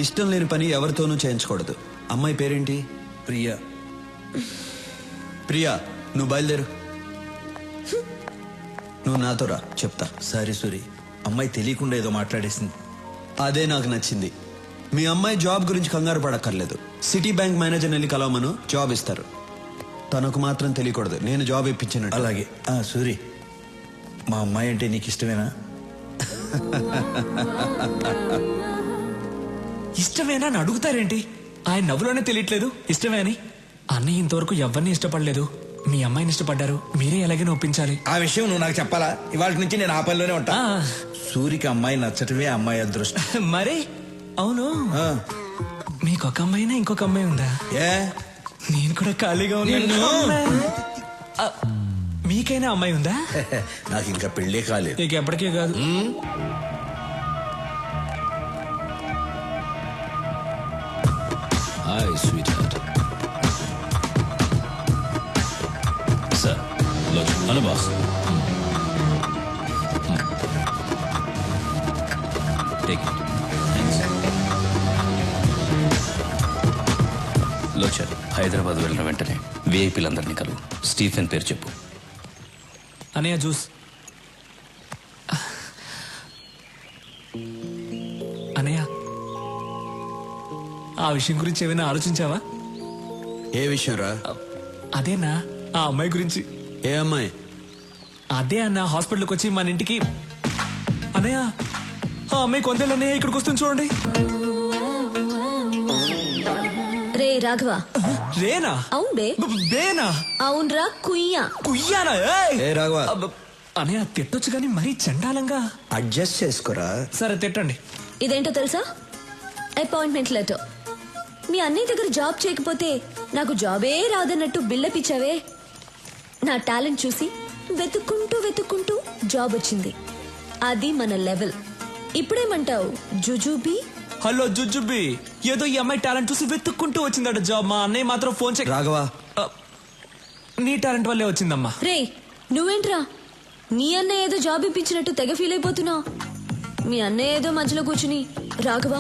ఇష్టం లేని పని ఎవరితోనూ చేయించకూడదు. అమ్మాయి పేరేంటి? ప్రియా. ప్రియా, నువ్వు బయలుదేరు. నువ్వు నాతో రా, చెప్తా. సారీ సూరి, అమ్మాయి తెలియకుండా ఏదో మాట్లాడేసింది. అదే నాకు నచ్చింది. మీ అమ్మాయి జాబ్ గురించి కంగారు పడక్కర్లేదు. సిటీ బ్యాంక్ మేనేజర్ని వెళ్ళి కలవమను, జాబ్ ఇస్తారు. తనకు మాత్రం తెలియకూడదు నేను జాబ్ ఇప్పించినట్టు. అలాగే. సూరి, మా అమ్మాయి అంటే నీకు ఇష్టమేనా? ఇష్టమేనా అని అడుగుతారేంటి? ఆయన నవ్వులోనే తెలియట్లేదు ఇష్టమే అని. అన్నయ్య ఇంతవరకు ఎవరిని ఇష్టపడలేదు. మీ అమ్మాయిని ఇష్టపడ్డారు, మీరే ఎలాగైనా ఒప్పించాలి. ఆ విషయం నువ్వు నాకు చెప్పాలా? ఇవాళ నుంచి నేను ఆ పనిలోనే ఉంటా. సూరికి అమ్మాయి నచ్చటమే అమ్మాయి అదృష్టం. మరి అవును, మీకు ఒక అమ్మాయినా ఇంకొక అమ్మాయి ఉందా? నేను కూడా ఖాళీగా ఉన్నాను. మీకైనా అమ్మాయి ఉందా? నాకు ఇంకా పెళ్ళే కాలేదు. నీకు ఎప్పటికీ కాదు. Hi sweetheart. Sir hello boss. Take it. లోచర్, హైదరాబాద్ వెళ్ళిన వెంటనే విఐపీలందరినీ కలువు. స్టీఫెన్ పేరు చెప్పు. అనయ్య జ్యూస్. అనయ్య, ఆ విషయం గురించి ఏమైనా ఆలోచించావా? ఏ విషయం రా? అదేనా, ఆ అమ్మాయి గురించి. ఏ అమ్మాయి? అదే అన్న, హాస్పిటల్కి వచ్చి మన ఇంటికి. అన్నయ్య, ఆ అమ్మాయి కొందేళ్ళు అన్నయ్య ఇక్కడికి వస్తుంది చూడండి. రే రాఘవ. రేనా? అవును బే. బేనా? అవునరా, కుయ్యా. కుయ్యానా? ఏ రాఘవ, అన్నయ్య తిట్టొచ్చు కానీ మరీ చండాలంగా. అడ్జస్ట్ చేసుకోరా. సరే తిట్టండి. ఇదేంటో తెలుసా? Appointment letter. మీ అన్నయ్య దగ్గర జాబ్ చేయకపోతే నాకు జాబే రాదన్నట్టు బిల్డప్ ఇచ్చావే. నా టాలెంట్ చూసి వెతుక్కుంటూ జాబ్ వచ్చింది. అది మన లెవెల్. ఇప్పుడేమంటావు జుజుబీ? హలో జుజుబీ, ఏదో ఈ అమ్మాయి టాలెంట్ చూసి వెతుక్కుంటూ వచ్చిందట జాబ్. మా అన్నయ్య మాత్రం ఫోన్ చేయ. రాఘవ, నీ టాలెంట్ వల్లే వచ్చిందమ్మా. రే నువ్వేంట్రా, నీ అన్నయ్య ఏదో జాబ్ ఇప్పించినట్టు తెగ ఫీల్ అయిపోతున్నావు. మీ అన్నయ్య ఏదో మధ్యలో కూర్చుని రాఘవ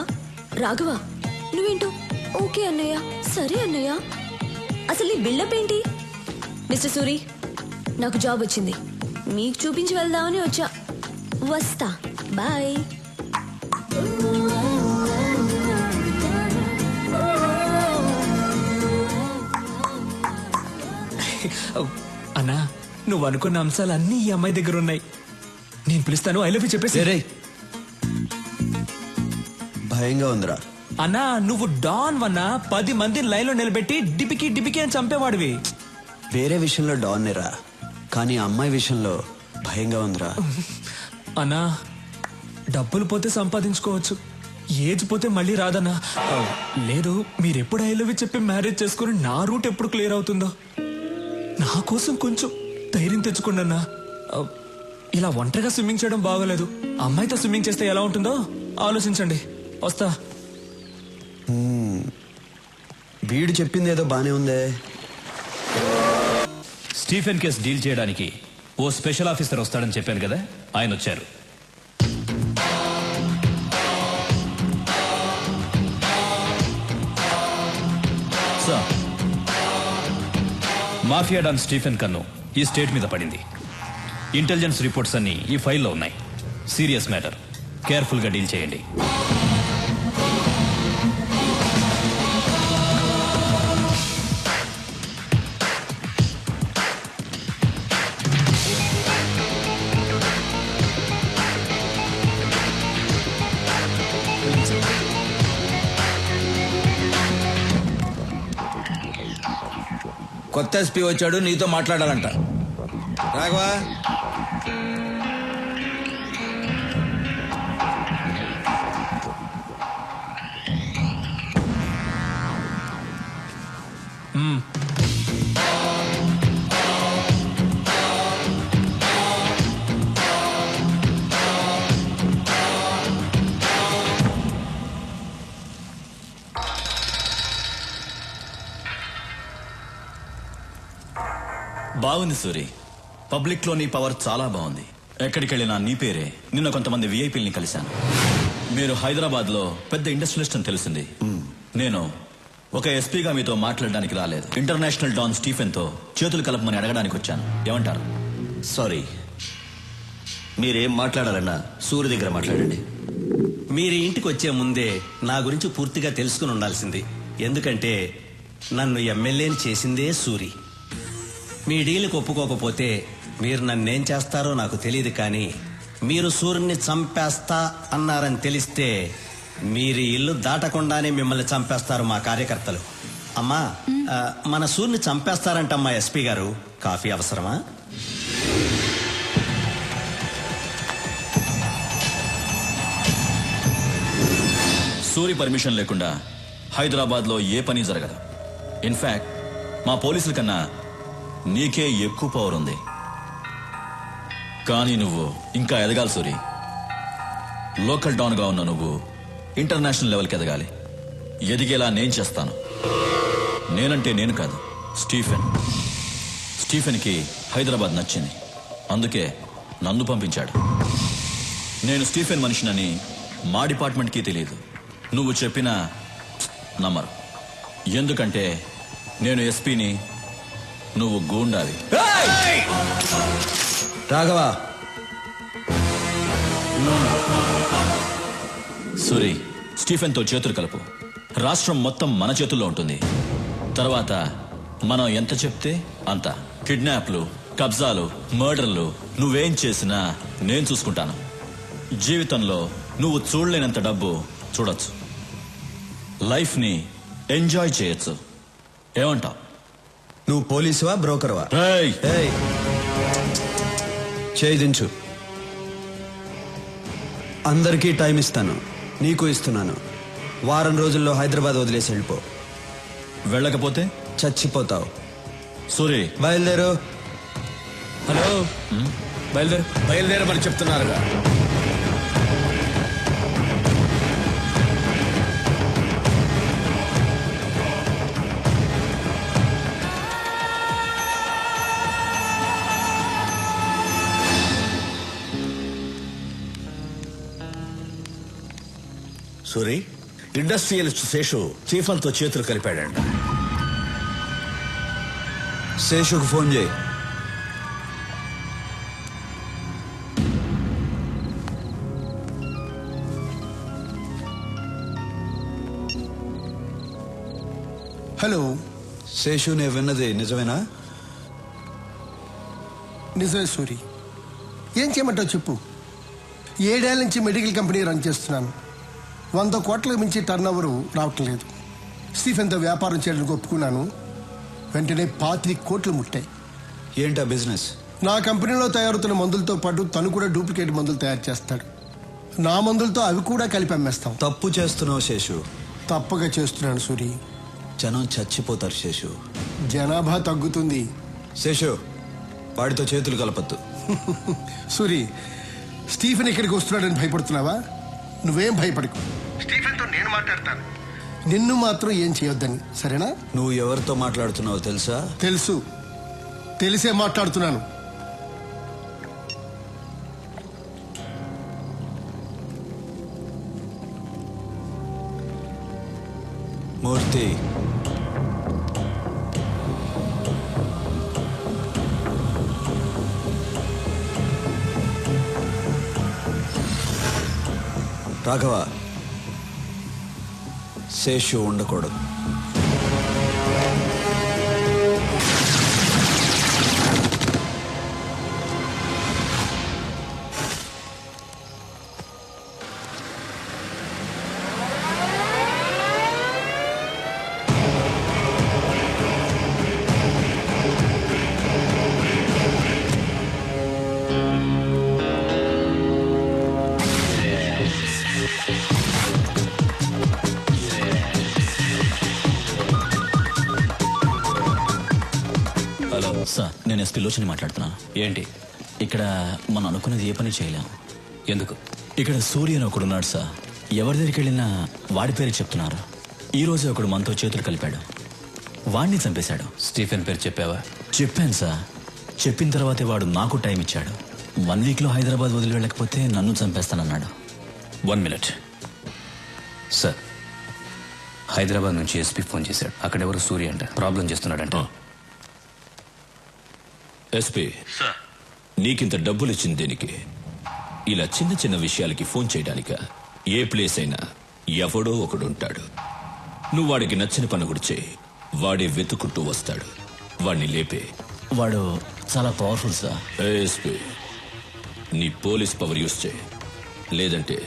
నువ్వేంటో ఓకే అన్నయ్య, సరే అన్నయ్య. అసలు నీ బిల్డప్ ఏంటి? మిస్టర్ సూరి, నాకు జాబ్ వచ్చింది, మీకు చూపించి వెళ్దామని వచ్చా. వస్తా, బాయ్. అన్నా, నువ్వు అనుకున్న అంశాలు అన్నీ ఈ అమ్మాయి దగ్గర ఉన్నాయి. నేను పిలుస్తాను, ఐ లవ్ యూ చెప్పేసి. భయంగా ఉందిరా. అన్నా, నువ్వు డాన్ వన్నా 10 మందిని లైన్లో నిలబెట్టి డిపికి అని చంపేవాడివి. వేరే విషయంలో డాన్నేరా, కానీ అమ్మాయి విషయంలో భయంగా ఉందిరా. అన్నా, డబ్బులు పోతే సంపాదించుకోవచ్చు, ఏజ్ పోతే మళ్ళీ రాదన్నా. లేదు, మీరెప్పుడు ఐ లవ్ యూ చెప్పి మ్యారేజ్ చేసుకుని నా రూట్ ఎప్పుడు క్లియర్ అవుతుందో. నా కోసం కొంచెం ధైర్యం తెచ్చుకోండి అన్నా. ఇలా ఒంటరిగా స్విమ్మింగ్ చేయడం బాగోలేదు. అమ్మాయితో స్విమ్మింగ్ చేస్తే ఎలా ఉంటుందో ఆలోచించండి. వస్తా. వీడు చెప్పింది ఏదో బానే ఉందే. స్టీఫెన్ కేస్ డీల్ చేయడానికి ఓ స్పెషల్ ఆఫీసర్ వస్తాడని చెప్పాను కదా, ఆయన వచ్చారు. సార్, మాఫియా డాన్ స్టీఫెన్ కన్ను ఈ స్టేట్ మీద పడింది. ఇంటెలిజెన్స్ రిపోర్ట్స్ అన్ని ఈ ఫైల్లో ఉన్నాయి. సీరియస్ మ్యాటర్, కేర్ఫుల్గా డీల్ చేయండి. కొత్త ఎస్పీ వచ్చాడు, నీతో మాట్లాడాలంట. రాఘవా, బాగుంది సూరి, పబ్లిక్ లో నీ పవర్ చాలా బాగుంది. ఎక్కడికి వెళ్ళినా నీ పేరే. నిన్న కొంతమంది విఐపీల్ని కలిశాను. మీరు హైదరాబాద్ లో పెద్ద ఇండస్ట్రియలిస్ట్ అని తెలిసింది. నేను ఒక ఎస్పీగా మీతో మాట్లాడడానికి రాలేదు. ఇంటర్నేషనల్ డాన్ స్టీఫెన్ తో చేతులు కలపమని అడగడానికి వచ్చాను. ఏమంటారు? సారీ, మీరేం మాట్లాడాలన్నా సూర్య దగ్గర మాట్లాడండి. మీరు ఇంటికి వచ్చే ముందే నా గురించి పూర్తిగా తెలుసుకుని ఉండాల్సింది. ఎందుకంటే నన్ను ఎమ్మెల్యేని చేసిందే సూరి. మీ డీల్కి ఒప్పుకోకపోతే మీరు నన్నేం చేస్తారో నాకు తెలియదు, కానీ మీరు సూర్యుని చంపేస్తా అన్నారని తెలిస్తే మీరు ఇల్లు దాటకుండానే మిమ్మల్ని చంపేస్తారు మా కార్యకర్తలు. అమ్మా, మన సూర్యుని చంపేస్తారంటమ్మా ఎస్పీ గారు. కాఫీ అవసరమా? సూరి పర్మిషన్ లేకుండా హైదరాబాద్ లో ఏ పని జరగదు. ఇన్ఫాక్ట్ మా పోలీసుల కన్నా నీకే ఎక్కువ పవర్ ఉంది. కానీ నువ్వు ఇంకా ఎదగాలి సూరి. లోకల్ డాన్ గా ఉన్న నువ్వు ఇంటర్నేషనల్ లెవెల్కి ఎదగాలి. ఎదిగేలా నేను చేస్తాను. నేనంటే నేను కాదు, స్టీఫెన్ కి హైదరాబాద్ నచ్చింది. అందుకే నన్ను పంపించాడు. నేను స్టీఫెన్ మనిషినని మా డిపార్ట్మెంట్ కి తెలియదు. నువ్వు చెప్పినా నమ్మరు. ఎందుకంటే నేను ఎస్పీని, నువ్వు గూండావి. రాఘవా, సూరి, స్టీఫెన్ తో చేతులు కలుపు. రాష్ట్రం మొత్తం మన చేతుల్లో ఉంటుంది. తర్వాత మనం ఎంత చెప్తే అంత. కిడ్నాప్లు, కబ్జాలు, మర్డర్లు నువ్వేం చేసినా నేను చూసుకుంటాను. జీవితంలో నువ్వు చూడలేనంత డబ్బు చూడొచ్చు. లైఫ్ ని ఎంజాయ్ చేయొచ్చు. ఏమంటావ్? నువ్వు పోలీసువా బ్రోకర్వా? ఏయ్! ఏయ్, చేయి దించు. అందరికీ టైం ఇస్తాను, నీకు ఇస్తున్నాను. వారం రోజుల్లో హైదరాబాద్ వదిలేసి వెళ్ళిపో. వెళ్ళకపోతే చచ్చిపోతావు. సూరి, బయలుదేరు. హలో, బయలుదేరు. బయలుదేరమని చెప్తున్నారుగా. సూరి, ఇండస్ట్రియలిస్ట్ శేషు చీఫల్తో చేతులు కలిపాడంట. శేషుకు ఫోన్ చేయి. హలో శేషు, నేను విన్నది నిజమేనా? నిజమే సూరి. ఏం చేయమంటావు చెప్పు. 7 ఏళ్ల నుంచి మెడికల్ కంపెనీ రన్ చేస్తున్నాను. 100 కోట్లకు మించి టర్న్ ఓవర్ రావటం లేదు. స్టీఫెన్తో వ్యాపారం చేయడానికి ఒప్పుకున్నాను. వెంటనే 25 కోట్లు ముట్టాయి. ఏంటా బిజినెస్? నా కంపెనీలో తయారవుతున్న మందులతో పాటు తను కూడా డూప్లికేట్ మందులు తయారు చేస్తాడు. నా మందులతో అవి కూడా కలిపి అమ్మేస్తాం. తప్పు చేస్తున్నావు శేషు. తప్పగా చేస్తున్నాను సూరి. జనం చచ్చిపోతారు శేషు. జనాభా తగ్గుతుంది. శేషు, వాడితో చేతులు కలపద్దు. సూరి, స్టీఫెన్ ఇక్కడికి వస్తున్నాడని భయపడుతున్నావా? నువ్వేం భయపడకు. స్టీఫెన్తో నేను మాట్లాడతాను. నిన్ను మాత్రం ఏం చేయొద్దని, సరేనా? నువ్వు ఎవరితో మాట్లాడుతున్నావో తెలుసా? తెలుసు, తెలిసే మాట్లాడుతున్నాను. మూర్తి, రాఘవ, శేషు ఉండకూడదు. సార్, నేను ఎస్పీ లోచని మాట్లాడుతున్నాను. ఏంటి? ఇక్కడ మనం అనుకున్నది ఏ పని చేయలేం. ఎందుకు? ఇక్కడ సూర్య అని ఒకడున్నాడు సార్. ఎవరి దగ్గరికి వెళ్ళినా వాడి పేరు చెప్తున్నారు. ఈ రోజు ఒకడు మనతో చేతులు కలిపాడు. వాడిని చంపేశాడు. స్టీఫెన్ పేరు చెప్పావా? చెప్పాను సార్. చెప్పిన తర్వాతే వాడు నాకు టైం ఇచ్చాడు. 1 వీక్ లో హైదరాబాద్ వదిలి వెళ్ళకపోతే నన్ను చంపేస్తానన్నాడు. 1 minute. సార్ హైదరాబాద్ నుంచి ఎస్పీ ఫోన్ చేశాడు. అక్కడెవరు సూర్య అంట ప్రాబ్లం చేస్తున్నాడంట. ఎస్పీ నీకింత డబ్బులు ఇచ్చింది దేనికి? ఇలా చిన్న చిన్న విషయాలకి ఫోన్ చేయడానిక? ఏ ప్లేస్ అయినా ఎవడో ఒకడు ఉంటాడు. నువ్వు వాడికి నచ్చిన పని కూడా చేయి, వాడే వెతుకుంటూ వస్తాడు. వాడిని లేపే. వాడు చాలా పవర్ఫుల్ సార్. ఎస్పీ నీ పోలీస్ పవర్ యూస్ చేయి, లేదంటే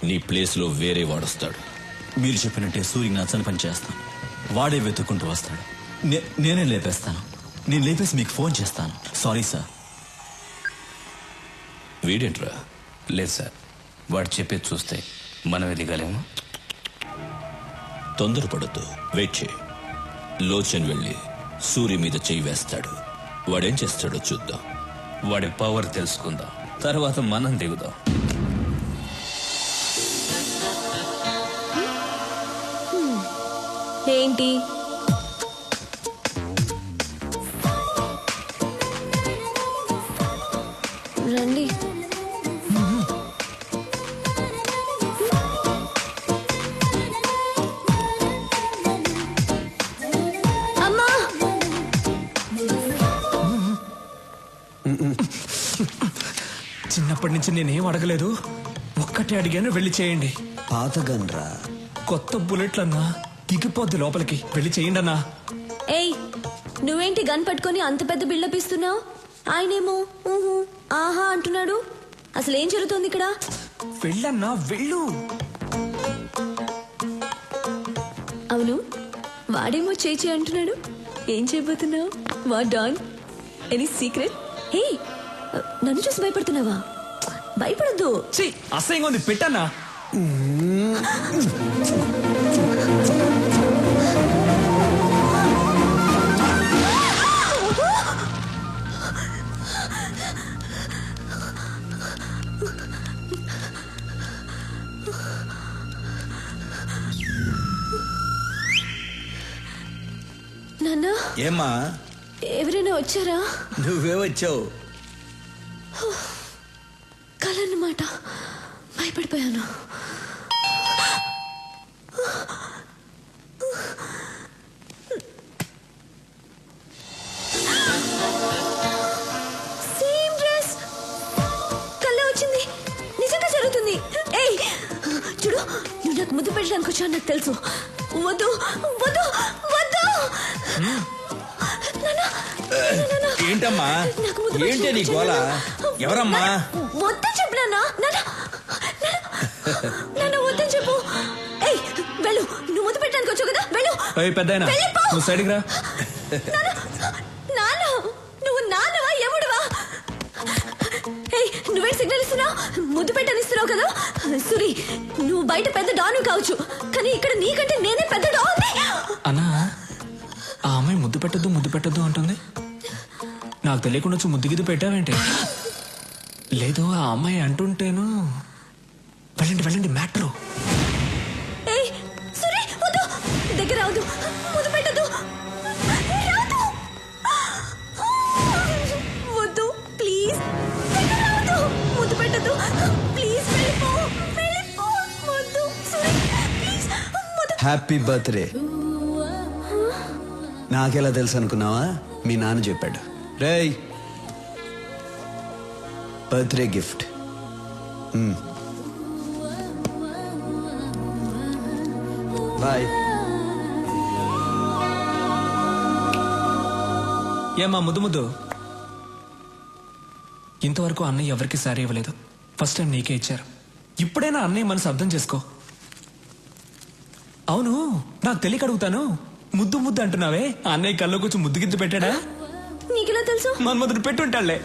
నీ ప్లేస్లో వేరే వాడొస్తాడు. మీరు చెప్పినట్టే సూర్యకి నచ్చని పని చేస్తాను. వాడే వెతుక్కుంటూ వస్తాడు. నేనే లేపేస్తాను. నేను లేపేసి మీకు ఫోన్ చేస్తాను. Sorry sir. వీడేంట్రా? లేదు సార్, వాడు చెప్పేది చూస్తే మనం ఎదిగలేము. తొందరపడద్దు, వెయిట్ చేయి. లోచన్ వెళ్ళి సూర్య మీద చేయి వేస్తాడు. వాడేం చేస్తాడో చూద్దాం. వాడి పవర్ తెలుసుకుందాం, తర్వాత మనం దిగుదాం. ఏంటి రండి. అమ్మా చిన్నప్పటి నుంచి నేనేం అడగలేదు, ఒక్కటే అడిగాను, వెళ్ళి చేయండి. పాత గన్రా. కొత్త బుల్లెట్లన్నా దిగిపోద్ది లోపలికి, వెళ్ళి చేయండి అన్నా. ఏయ్, నువ్వేంటి గన్ పట్టుకొని అంత పెద్ద బిల్డప్ ఇస్తున్నావు? ఆయనేమో ఊహు ఆహా అంటున్నాడు. అసలు ఏం జరుగుతోంది ఇక్కడ? వెళ్ళన్నా, వెళ్ళు. అవును, వాడేమో చేయి అంటున్నాడు. ఏం చేయబోతున్నావు? వా డాన్, ఎనీ సీక్రెట్? హే, నన్ను చూసి భయపడుతున్నావా? భయపడద్దు. ఛీ, అసహ్యంగా ఉంది, పెట్టన్నా. నాన్న, ఏమ్మా ఎవరైనా వచ్చారా? నువ్వే వచ్చావు. కలన్నమాట, భయపడిపోయాను. సేమ్ డ్రెస్, కళ్ళ వచ్చింది. నిజంగా జరుగుతుంది. ఏయ్ చూడు, నువ్వు నాకు ముద్దు పెట్టడానికి వచ్చావు నాకు తెలుసు. వద్దు వద్దు వద్దు. ఏంటమ్మా, ఏంటి నీ గోల? ఎవరమ్మా? వద్దని చెప్పు నాన్న. నాన్న వద్దని చెప్పు. ఏయ్ వెళ్ళు, నువ్వు ముద్దు పెట్టడానికి వచ్చావు కదా, వెళ్ళు. పెద్దాయనా, నువ్వు సైడ్కి రా. నాన్న, నువ్వు నాన్నవా ఎముడువా? ఏయ్, నువ్వే సిగ్నల్ ఇస్తున్నావు, ముద్దు పెట్టని ఇస్తున్నావు కదా. సురి, నువ్వు బయట పెద్ద డాను కావచ్చు, కానీ ఇక్కడ నీకంటే నేనే పెద్ద డాన్. అన్నా, ఆ అమ్మాయి ముద్దు పెట్టద్దు అంటుంది. నాకు తెలియకుండా వచ్చి ముద్దు గిద్దు పెట్టావేంటి? లేదు, ఆ అమ్మాయి అంటుంటేను. వెళ్ళండి మ్యాటరు. ఏయ్ సురి, వద్దు, దగ్గర రావద్దు, ముద్దు పెట్టద్దు, రావద్దు, వద్దు ప్లీజ్, దగ్గర రావద్దు, ముద్దు పెట్టద్దు ప్లీజ్, వెళ్ళిపో, వద్దు సురి ప్లీజ్, ముద్దు. Happy birthday. నాకెలా తెలుసు అనుకున్నావా? మీ నాన్న చెప్పాడు. రేయ్, బర్త్డే గిఫ్ట్. బాయ్. ఏమా ముద్దు? ఇంతవరకు అన్నయ్య ఎవరికి సారీ ఇవ్వలేదు, ఫస్ట్ టైం నీకే ఇచ్చారు. ఇప్పుడైనా అన్నయ్య మనసు అర్థం చేసుకో. అవును, నాకు తెలియక అడుగుతాను, ముద్దు అంటున్నావే, అన్నయ్య కల్లో కొంచెం ముద్దు గిద్దు పెట్టాడా? నీకెలా తెలుసు? మన ముద్దును పెట్టుంటాళ్లే.